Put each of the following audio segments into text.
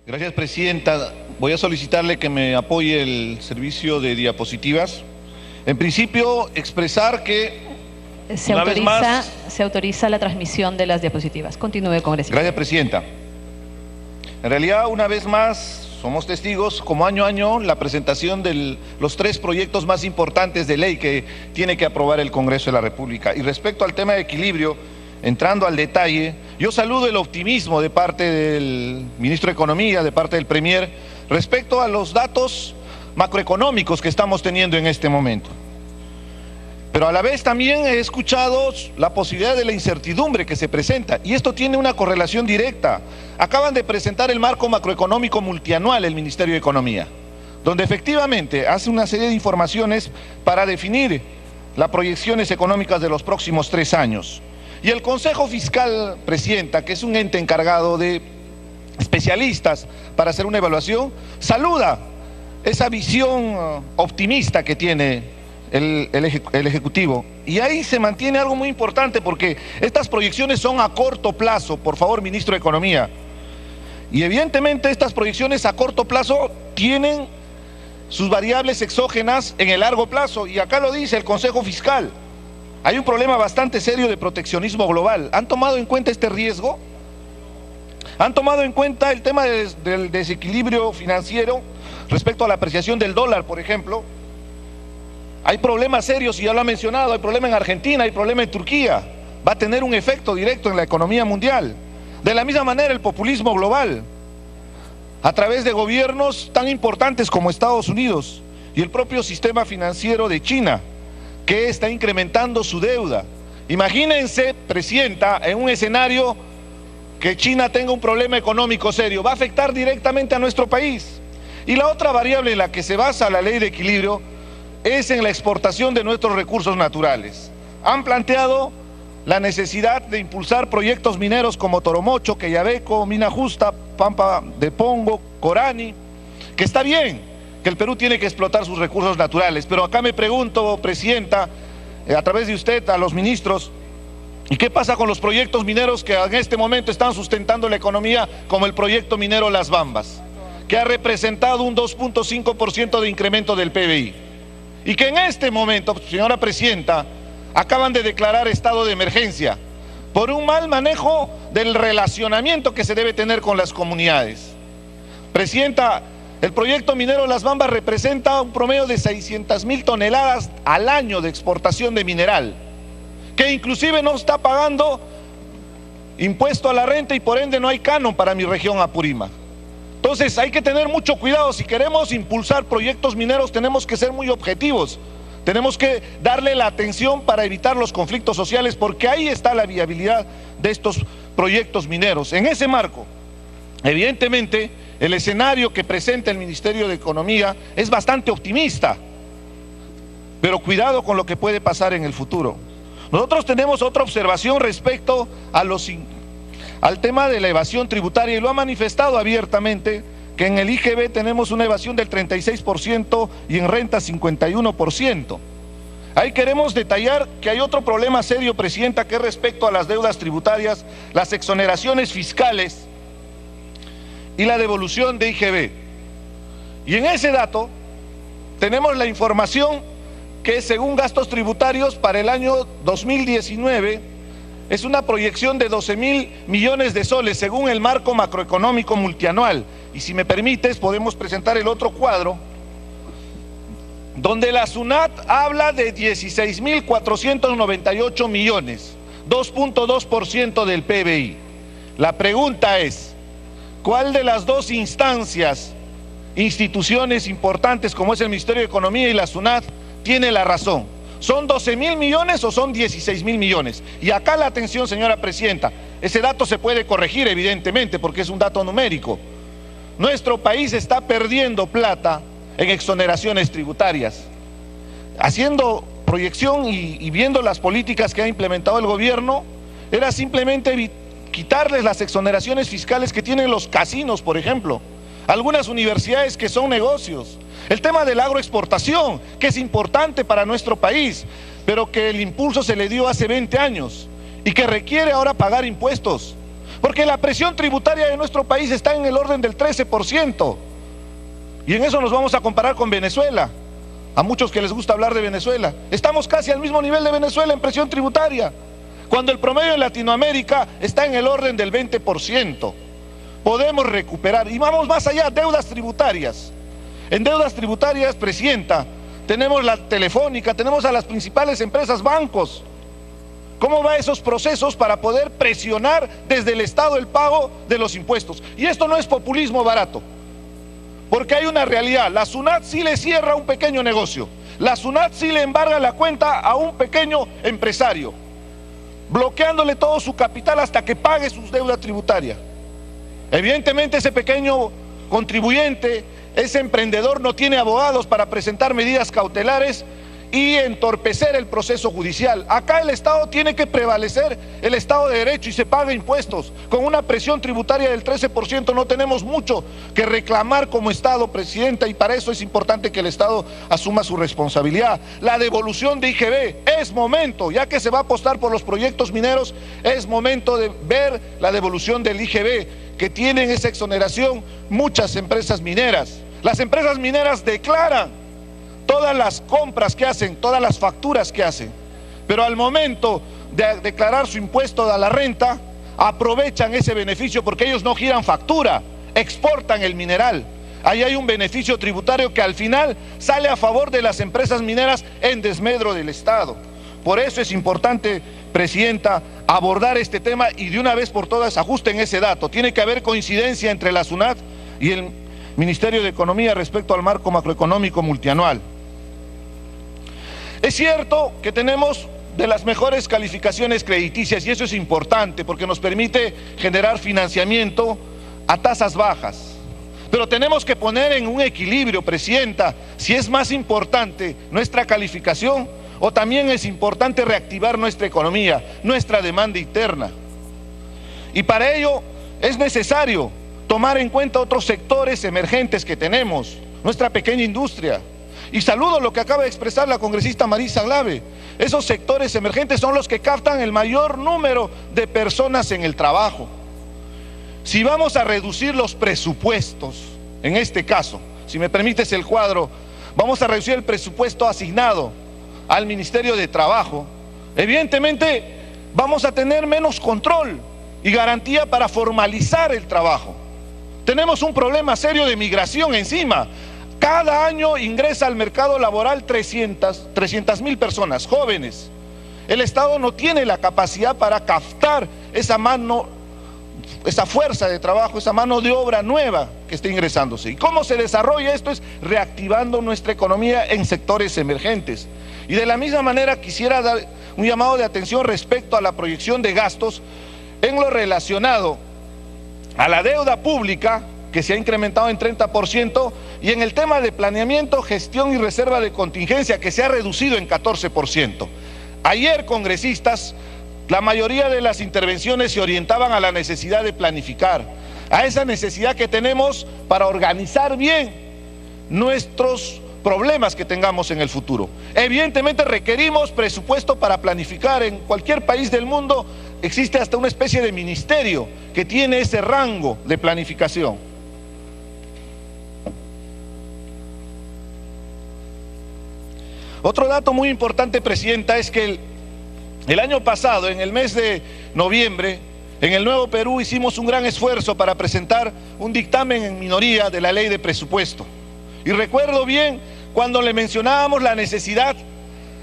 Gracias, Presidenta. Voy a solicitarle que me apoye el servicio de diapositivas. En principio, expresar que Se autoriza la transmisión de las diapositivas. Continúe, congresista. Gracias, Presidenta. En realidad, una vez más, somos testigos, como año a año, la presentación de los 3 proyectos más importantes de ley que tiene que aprobar el Congreso de la República. Y respecto al tema de equilibrio, entrando al detalle, yo saludo el optimismo de parte del Ministro de Economía, de parte del Premier, respecto a los datos macroeconómicos que estamos teniendo en este momento. Pero a la vez también he escuchado la posibilidad de la incertidumbre que se presenta, y esto tiene una correlación directa. Acaban de presentar el marco macroeconómico multianual el Ministerio de Economía, donde efectivamente hace una serie de informaciones para definir las proyecciones económicas de los próximos 3 años. Y el Consejo Fiscal, Presidenta, que es un ente encargado de especialistas para hacer una evaluación, saluda esa visión optimista que tiene el Ejecutivo. Y ahí se mantiene algo muy importante, porque estas proyecciones son a corto plazo, por favor, Ministro de Economía. Y evidentemente estas proyecciones a corto plazo tienen sus variables exógenas en el largo plazo, y acá lo dice el Consejo Fiscal. Hay un problema bastante serio de proteccionismo global. ¿Han tomado en cuenta este riesgo? ¿Han tomado en cuenta el tema del desequilibrio financiero respecto a la apreciación del dólar, por ejemplo? Hay problemas serios, y ya lo ha mencionado, hay problema en Argentina, hay problema en Turquía. Va a tener un efecto directo en la economía mundial. De la misma manera, el populismo global, a través de gobiernos tan importantes como Estados Unidos y el propio sistema financiero de China, que está incrementando su deuda. Imagínense, Presidenta, en un escenario que China tenga un problema económico serio, va a afectar directamente a nuestro país. Y la otra variable en la que se basa la ley de equilibrio es en la exportación de nuestros recursos naturales. Han planteado la necesidad de impulsar proyectos mineros como Toromocho, Quellaveco, Mina Justa, Pampa de Pongo, Corani, que está bien, que el Perú tiene que explotar sus recursos naturales, pero acá me pregunto, Presidenta, a través de usted, a los ministros, ¿y qué pasa con los proyectos mineros que en este momento están sustentando la economía, como el proyecto minero Las Bambas, que ha representado un 2.5% de incremento del PBI, y que en este momento, señora Presidenta, acaban de declarar estado de emergencia por un mal manejo del relacionamiento que se debe tener con las comunidades? Presidenta, el proyecto minero Las Bambas representa un promedio de 600.000 toneladas al año de exportación de mineral, que inclusive no está pagando impuesto a la renta, y por ende no hay canon para mi región Apurímac. Entonces hay que tener mucho cuidado. Si queremos impulsar proyectos mineros, tenemos que ser muy objetivos. Tenemos que darle la atención para evitar los conflictos sociales, porque ahí está la viabilidad de estos proyectos mineros. En ese marco, evidentemente, el escenario que presenta el Ministerio de Economía es bastante optimista, pero cuidado con lo que puede pasar en el futuro. Nosotros tenemos otra observación respecto al tema de la evasión tributaria, y lo ha manifestado abiertamente, que en el IGB tenemos una evasión del 36% y en renta 51%. Ahí queremos detallar que hay otro problema serio, Presidenta, que es respecto a las deudas tributarias, las exoneraciones fiscales y la devolución de IGB. Y en ese dato tenemos la información que, según gastos tributarios para el año 2019, es una proyección de 12.000 millones de soles según el marco macroeconómico multianual. Y si me permites, podemos presentar el otro cuadro, donde la SUNAT habla de 16.498 millones, 2.2% del PBI. La pregunta es, ¿cuál de las dos instancias, instituciones importantes como es el Ministerio de Economía y la SUNAT, tiene la razón? ¿Son 12.000 millones o son 16.000 millones? Y acá la atención, señora Presidenta, ese dato se puede corregir evidentemente porque es un dato numérico. Nuestro país está perdiendo plata en exoneraciones tributarias. Haciendo proyección y viendo las políticas que ha implementado el gobierno, era simplemente quitarles las exoneraciones fiscales que tienen los casinos, por ejemplo, algunas universidades que son negocios, el tema de la agroexportación, que es importante para nuestro país, pero que el impulso se le dio hace 20 años y que requiere ahora pagar impuestos. Porque la presión tributaria de nuestro país está en el orden del 13%. Y en eso nos vamos a comparar con Venezuela. A muchos que les gusta hablar de Venezuela. Estamos casi al mismo nivel de Venezuela en presión tributaria, cuando el promedio en Latinoamérica está en el orden del 20%. Podemos recuperar, y vamos más allá, deudas tributarias. En deudas tributarias, Presidenta, tenemos la Telefónica, tenemos a las principales empresas, bancos. ¿Cómo van esos procesos para poder presionar desde el Estado el pago de los impuestos? Y esto no es populismo barato, porque hay una realidad. La SUNAT sí le cierra un pequeño negocio, la SUNAT sí le embarga la cuenta a un pequeño empresario, bloqueándole todo su capital hasta que pague sus deudas tributarias. Evidentemente ese pequeño contribuyente, ese emprendedor no tiene abogados para presentar medidas cautelares y entorpecer el proceso judicial. Acá el Estado tiene que prevalecer el Estado de Derecho y se paga impuestos. Con una presión tributaria del 13% no tenemos mucho que reclamar como Estado, Presidenta, y para eso es importante que el Estado asuma su responsabilidad. La devolución de IGB, es momento, ya que se va a apostar por los proyectos mineros, es momento de ver la devolución del IGB, que tienen esa exoneración muchas empresas mineras. Las empresas mineras declaran todas las compras que hacen, todas las facturas que hacen, pero al momento de declarar su impuesto a la renta, aprovechan ese beneficio porque ellos no giran factura, exportan el mineral. Ahí hay un beneficio tributario que al final sale a favor de las empresas mineras en desmedro del Estado. Por eso es importante, Presidenta, abordar este tema y de una vez por todas ajusten ese dato. Tiene que haber coincidencia entre la SUNAT y el Ministerio de Economía respecto al marco macroeconómico multianual. Es cierto que tenemos de las mejores calificaciones crediticias y eso es importante porque nos permite generar financiamiento a tasas bajas. Pero tenemos que poner en un equilibrio, Presidenta, si es más importante nuestra calificación o también es importante reactivar nuestra economía, nuestra demanda interna. Y para ello es necesario tomar en cuenta otros sectores emergentes que tenemos, nuestra pequeña industria. Y saludo lo que acaba de expresar la congresista Marisa Glave. Esos sectores emergentes son los que captan el mayor número de personas en el trabajo. Si vamos a reducir los presupuestos, en este caso, si me permites el cuadro, vamos a reducir el presupuesto asignado al Ministerio de Trabajo, evidentemente vamos a tener menos control y garantía para formalizar el trabajo. Tenemos un problema serio de migración encima. Cada año ingresa al mercado laboral 300,000 personas, jóvenes. El Estado no tiene la capacidad para captar esa fuerza de trabajo, esa mano de obra nueva que está ingresándose. ¿Y cómo se desarrolla esto? Es reactivando nuestra economía en sectores emergentes. Y de la misma manera quisiera dar un llamado de atención respecto a la proyección de gastos en lo relacionado a la deuda pública, que se ha incrementado en 30%, y en el tema de planeamiento, gestión y reserva de contingencia, que se ha reducido en 14%. Ayer, congresistas, la mayoría de las intervenciones se orientaban a la necesidad de planificar, a esa necesidad que tenemos para organizar bien nuestros problemas que tengamos en el futuro. Evidentemente requerimos presupuesto para planificar. En cualquier país del mundo existe hasta una especie de ministerio que tiene ese rango de planificación. Otro dato muy importante, Presidenta, es que el año pasado, en el mes de noviembre, en el Nuevo Perú hicimos un gran esfuerzo para presentar un dictamen en minoría de la ley de presupuesto. Y recuerdo bien cuando le mencionábamos la necesidad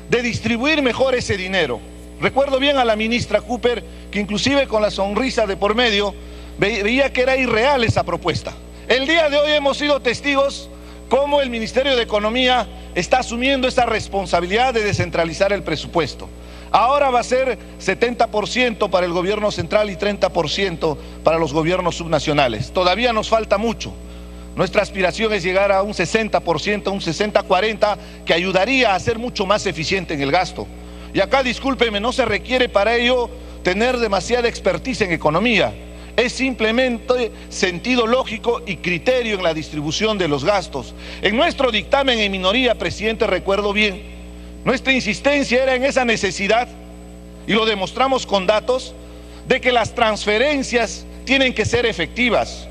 de distribuir mejor ese dinero. Recuerdo bien a la ministra Cooper, que inclusive con la sonrisa de por medio, veía que era irreal esa propuesta. El día de hoy hemos sido testigos cómo el Ministerio de Economía está asumiendo esa responsabilidad de descentralizar el presupuesto. Ahora va a ser 70% para el gobierno central y 30% para los gobiernos subnacionales. Todavía nos falta mucho. Nuestra aspiración es llegar a un 60%, un 60-40, que ayudaría a ser mucho más eficiente en el gasto. Y acá, discúlpeme, no se requiere para ello tener demasiada expertise en economía. Es simplemente sentido lógico y criterio en la distribución de los gastos. En nuestro dictamen en minoría, Presidente, recuerdo bien, nuestra insistencia era en esa necesidad, y lo demostramos con datos, de que las transferencias tienen que ser efectivas.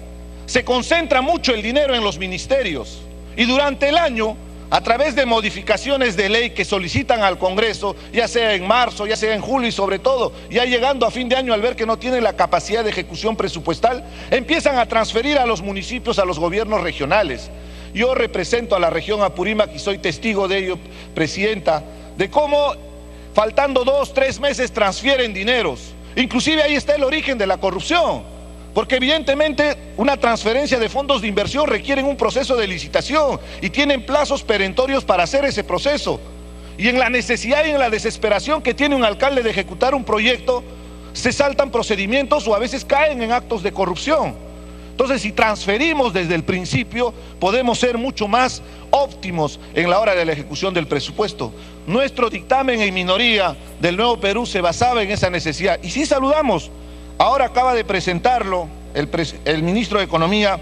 Se concentra mucho el dinero en los ministerios y durante el año, a través de modificaciones de ley que solicitan al Congreso, ya sea en marzo, ya sea en julio y sobre todo, ya llegando a fin de año al ver que no tienen la capacidad de ejecución presupuestal, empiezan a transferir a los municipios, a los gobiernos regionales. Yo represento a la región Apurímac y soy testigo de ello, Presidenta, de cómo faltando 2, 3 meses transfieren dineros. Inclusive ahí está el origen de la corrupción, porque evidentemente una transferencia de fondos de inversión requiere un proceso de licitación y tienen plazos perentorios para hacer ese proceso. Y en la necesidad y en la desesperación que tiene un alcalde de ejecutar un proyecto, se saltan procedimientos o a veces caen en actos de corrupción. Entonces, si transferimos desde el principio, podemos ser mucho más óptimos en la hora de la ejecución del presupuesto. Nuestro dictamen en minoría del Nuevo Perú se basaba en esa necesidad. Y sí saludamos, ahora acaba de presentarlo el ministro de Economía,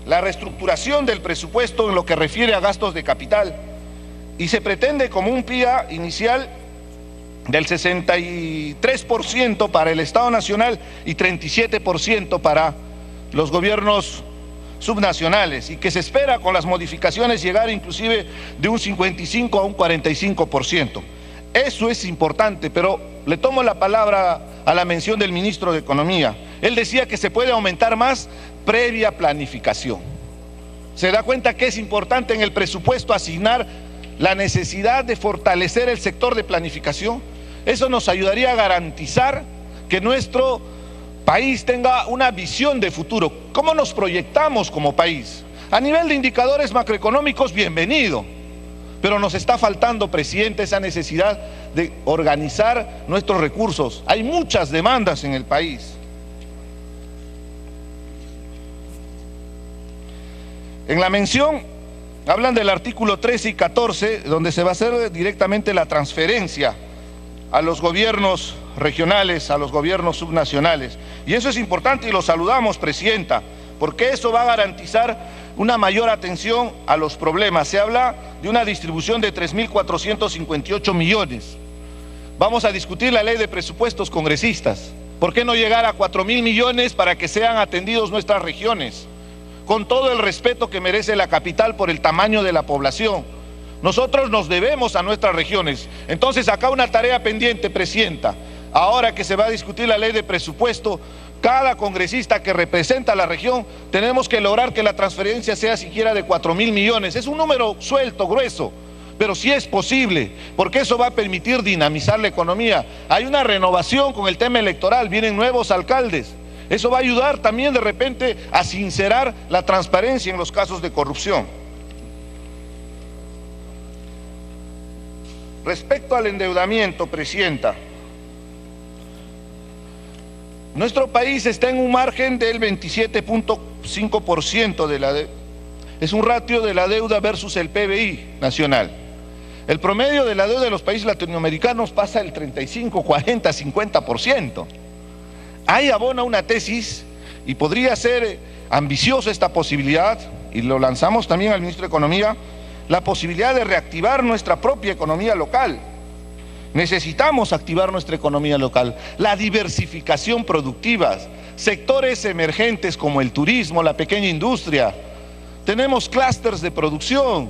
la reestructuración del presupuesto en lo que refiere a gastos de capital. Y se pretende como un PIA inicial del 63% para el Estado Nacional y 37% para los gobiernos subnacionales, y que se espera con las modificaciones llegar inclusive de un 55 a un 45%. Eso es importante, pero le tomo la palabra a la mención del ministro de Economía. Él decía que se puede aumentar más previa planificación. Se da cuenta que es importante en el presupuesto asignar la necesidad de fortalecer el sector de planificación. Eso nos ayudaría a garantizar que nuestro país tenga una visión de futuro. ¿Cómo nos proyectamos como país? A nivel de indicadores macroeconómicos, bienvenido, pero nos está faltando, Presidente, esa necesidad de organizar nuestros recursos. Hay muchas demandas en el país. En la mención hablan del artículo 13 y 14, donde se va a hacer directamente la transferencia a los gobiernos regionales, a los gobiernos subnacionales. Y eso es importante y lo saludamos, Presidenta, porque eso va a garantizar una mayor atención a los problemas. Se habla de una distribución de 3.458 millones. Vamos a discutir la ley de presupuestos, congresistas. ¿Por qué no llegar a 4.000 millones para que sean atendidos nuestras regiones? Con todo el respeto que merece la capital por el tamaño de la población. Nosotros nos debemos a nuestras regiones. Entonces, acá una tarea pendiente, Presidenta. Ahora que se va a discutir la ley de presupuesto, cada congresista que representa a la región, tenemos que lograr que la transferencia sea siquiera de 4.000 millones. Es un número suelto, grueso, pero sí es posible, porque eso va a permitir dinamizar la economía. Hay una renovación con el tema electoral, vienen nuevos alcaldes. Eso va a ayudar también de repente a sincerar la transparencia en los casos de corrupción. Respecto al endeudamiento, Presidenta, nuestro país está en un margen del 27.5% de la deuda. Es un ratio de la deuda versus el PBI nacional. El promedio de la deuda de los países latinoamericanos pasa el 35, 40, 50%. Ahí abona una tesis, y podría ser ambiciosa esta posibilidad, y lo lanzamos también al ministro de Economía, la posibilidad de reactivar nuestra propia economía local. Necesitamos activar nuestra economía local, la diversificación productiva, sectores emergentes como el turismo, la pequeña industria. Tenemos clústeres de producción,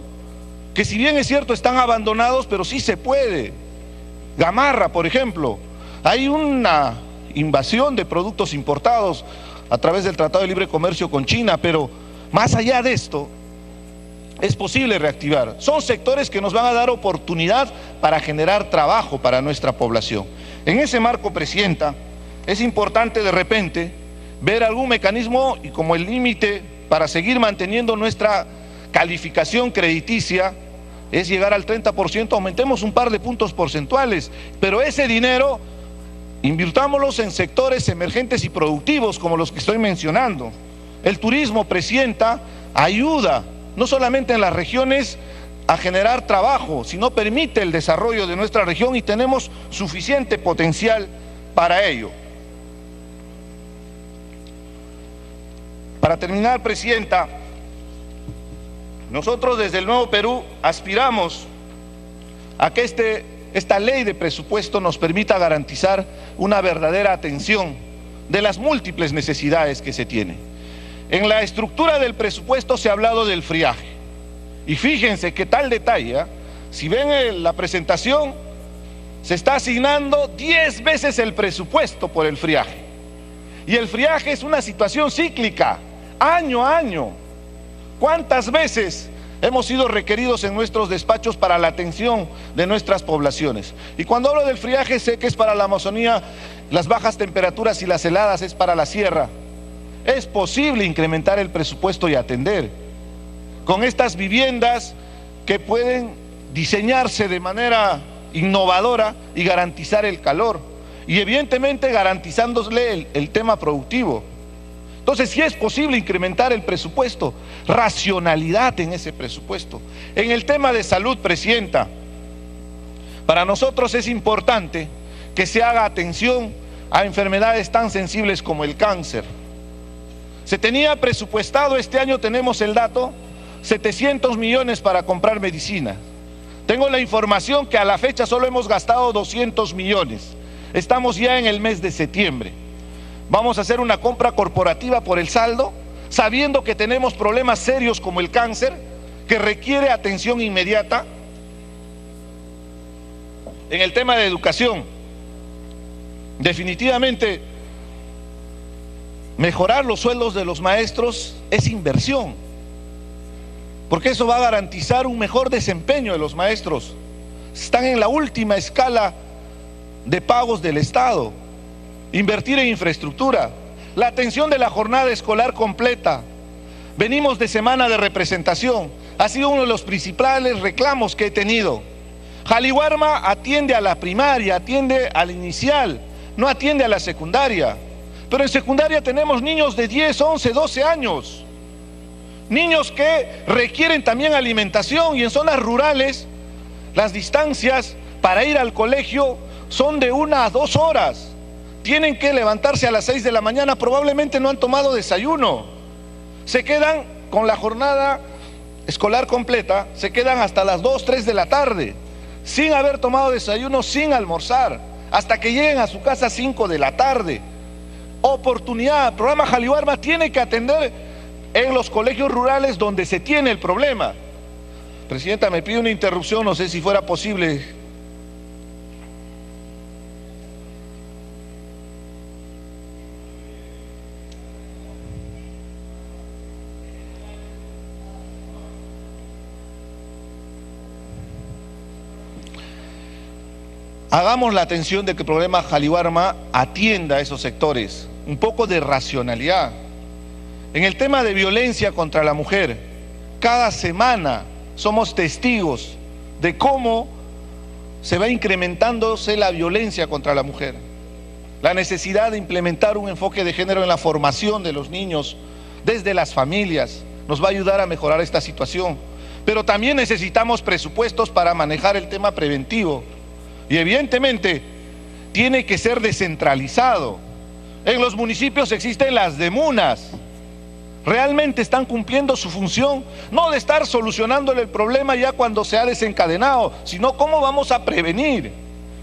que si bien es cierto están abandonados, pero sí se puede. Gamarra, por ejemplo, hay una invasión de productos importados a través del Tratado de Libre Comercio con China, pero más allá de esto, es posible reactivar. Son sectores que nos van a dar oportunidad para generar trabajo para nuestra población. En ese marco, Presidenta, es importante de repente ver algún mecanismo y como el límite para seguir manteniendo nuestra calificación crediticia es llegar al 30%, aumentemos un par de puntos porcentuales, pero ese dinero invirtámoslos en sectores emergentes y productivos como los que estoy mencionando. El turismo, Presidenta, ayuda no solamente en las regiones a generar trabajo, sino permite el desarrollo de nuestra región y tenemos suficiente potencial para ello. Para terminar, Presidenta, nosotros desde el Nuevo Perú aspiramos a que esta ley de presupuesto nos permita garantizar una verdadera atención de las múltiples necesidades que se tienen. En la estructura del presupuesto se ha hablado del friaje. Y fíjense qué tal detalle, ¿eh? Si ven la presentación, se está asignando 10 veces el presupuesto por el friaje. Y el friaje es una situación cíclica, año a año. ¿Cuántas veces hemos sido requeridos en nuestros despachos para la atención de nuestras poblaciones? Y cuando hablo del friaje, sé que es para la Amazonía, las bajas temperaturas y las heladas es para la sierra. Es posible incrementar el presupuesto y atender con estas viviendas que pueden diseñarse de manera innovadora y garantizar el calor, y evidentemente garantizándole el tema productivo. Entonces sí es posible incrementar el presupuesto, racionalidad en ese presupuesto. En el tema de salud, Presidenta, para nosotros es importante que se haga atención a enfermedades tan sensibles como el cáncer. Se tenía presupuestado, este año tenemos el dato, 700 millones para comprar medicina. Tengo la información que a la fecha solo hemos gastado 200 millones. Estamos ya en el mes de septiembre. Vamos a hacer una compra corporativa por el saldo, sabiendo que tenemos problemas serios como el cáncer, que requiere atención inmediata. En el tema de educación, definitivamente, mejorar los sueldos de los maestros es inversión, porque eso va a garantizar un mejor desempeño de los maestros. Están en la última escala de pagos del Estado. Invertir en infraestructura, la atención de la jornada escolar completa. Venimos de semana de representación, ha sido uno de los principales reclamos que he tenido. Jaliwarma atiende a la primaria, atiende al inicial, no atiende a la secundaria. Pero en secundaria tenemos niños de 10, 11, 12 años. Niños que requieren también alimentación, y en zonas rurales las distancias para ir al colegio son de 1 a 2 horas. Tienen que levantarse a las 6 de la mañana, probablemente no han tomado desayuno. Se quedan con la jornada escolar completa, se quedan hasta las 2, 3 de la tarde, sin haber tomado desayuno, sin almorzar, hasta que lleguen a su casa 5 de la tarde. Oportunidad, el programa Jaliwarma tiene que atender en los colegios rurales donde se tiene el problema. Presidenta, me pide una interrupción, no sé si fuera posible. Hagamos la atención de que el programa Jaliwarma atienda a esos sectores, un poco de racionalidad. En el tema de violencia contra la mujer, cada semana somos testigos de cómo se va incrementándose la violencia contra la mujer. La necesidad de implementar un enfoque de género en la formación de los niños, desde las familias, nos va a ayudar a mejorar esta situación. Pero también necesitamos presupuestos para manejar el tema preventivo. Y evidentemente tiene que ser descentralizado. En los municipios existen las DEMUNAS. Realmente están cumpliendo su función, no de estar solucionándole el problema ya cuando se ha desencadenado, sino cómo vamos a prevenir.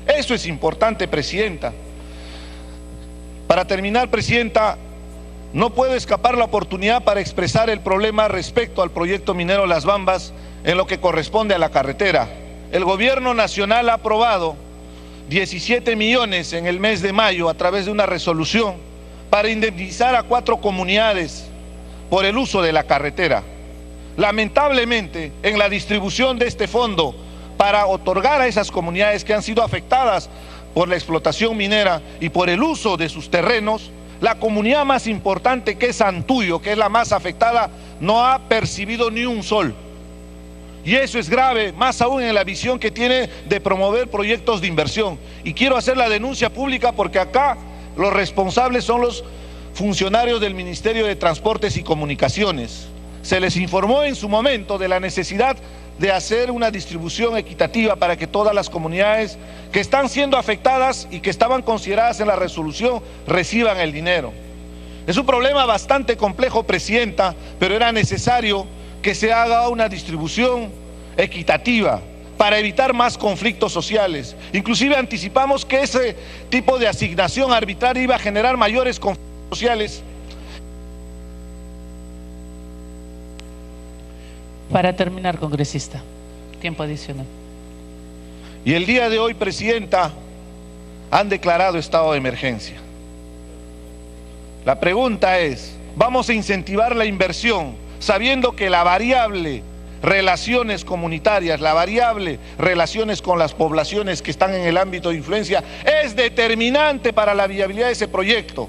Eso es importante, Presidenta. Para terminar, Presidenta, no puedo escapar la oportunidad para expresar el problema respecto al proyecto minero Las Bambas en lo que corresponde a la carretera. El gobierno nacional ha aprobado 17 millones en el mes de mayo a través de una resolución para indemnizar a 4 comunidades por el uso de la carretera. Lamentablemente, en la distribución de este fondo para otorgar a esas comunidades que han sido afectadas por la explotación minera y por el uso de sus terrenos, la comunidad más importante, que es Antuyo, que es la más afectada, no ha percibido ni un sol. Y eso es grave, más aún en la visión que tiene de promover proyectos de inversión. Y quiero hacer la denuncia pública porque acá los responsables son los funcionarios del Ministerio de Transportes y Comunicaciones. Se les informó en su momento de la necesidad de hacer una distribución equitativa para que todas las comunidades que están siendo afectadas y que estaban consideradas en la resolución reciban el dinero. Es un problema bastante complejo, Presidenta, pero era necesario que se haga una distribución equitativa para evitar más conflictos sociales. Inclusive anticipamos que ese tipo de asignación arbitraria iba a generar mayores conflictos sociales. Para terminar, congresista. Tiempo adicional. Y el día de hoy, Presidenta, han declarado estado de emergencia. La pregunta es, ¿vamos a incentivar la inversión sabiendo que la variable relaciones comunitarias, la variable relaciones con las poblaciones que están en el ámbito de influencia es determinante para la viabilidad de ese proyecto?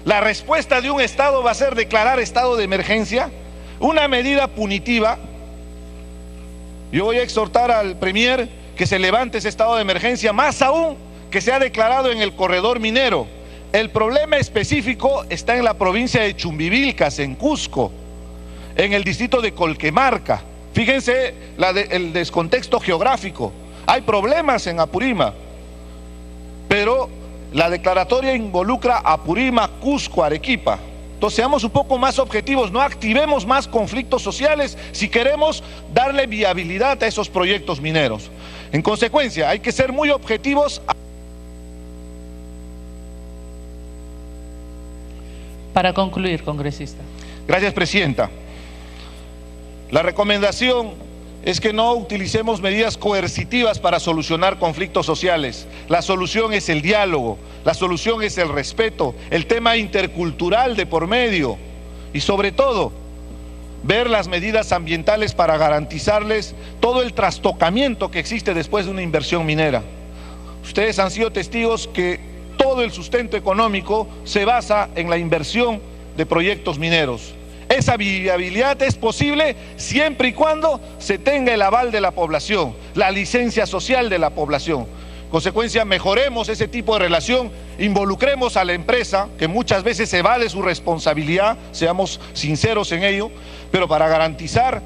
La respuesta de un Estado va a ser declarar estado de emergencia, una medida punitiva. Yo voy a exhortar al Premier que se levante ese estado de emergencia, más aún que se ha declarado en el corredor minero. El problema específico está en la provincia de Chumbivilcas, en Cusco, en el distrito de Colquemarca. Fíjense el descontexto geográfico. Hay problemas en Apurímac, pero la declaratoria involucra Apurímac, Cusco, Arequipa. Entonces seamos un poco más objetivos, no activemos más conflictos sociales si queremos darle viabilidad a esos proyectos mineros. En consecuencia, hay que ser muy objetivos. Para concluir, congresista. Gracias, Presidenta. La recomendación es que no utilicemos medidas coercitivas para solucionar conflictos sociales. La solución es el diálogo, la solución es el respeto, el tema intercultural de por medio y sobre todo ver las medidas ambientales para garantizarles todo el trastocamiento que existe después de una inversión minera. Ustedes han sido testigos que todo el sustento económico se basa en la inversión de proyectos mineros. Esa viabilidad es posible siempre y cuando se tenga el aval de la población, la licencia social de la población. En consecuencia, mejoremos ese tipo de relación, involucremos a la empresa, que muchas veces evade su responsabilidad, seamos sinceros en ello, pero para garantizar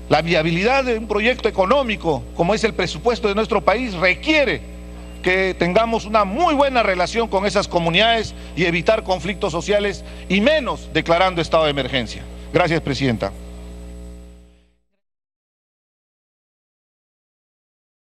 la viabilidad de un proyecto económico, como es el presupuesto de nuestro país, requiere que tengamos una muy buena relación con esas comunidades y evitar conflictos sociales y menos declarando estado de emergencia. Gracias, Presidenta.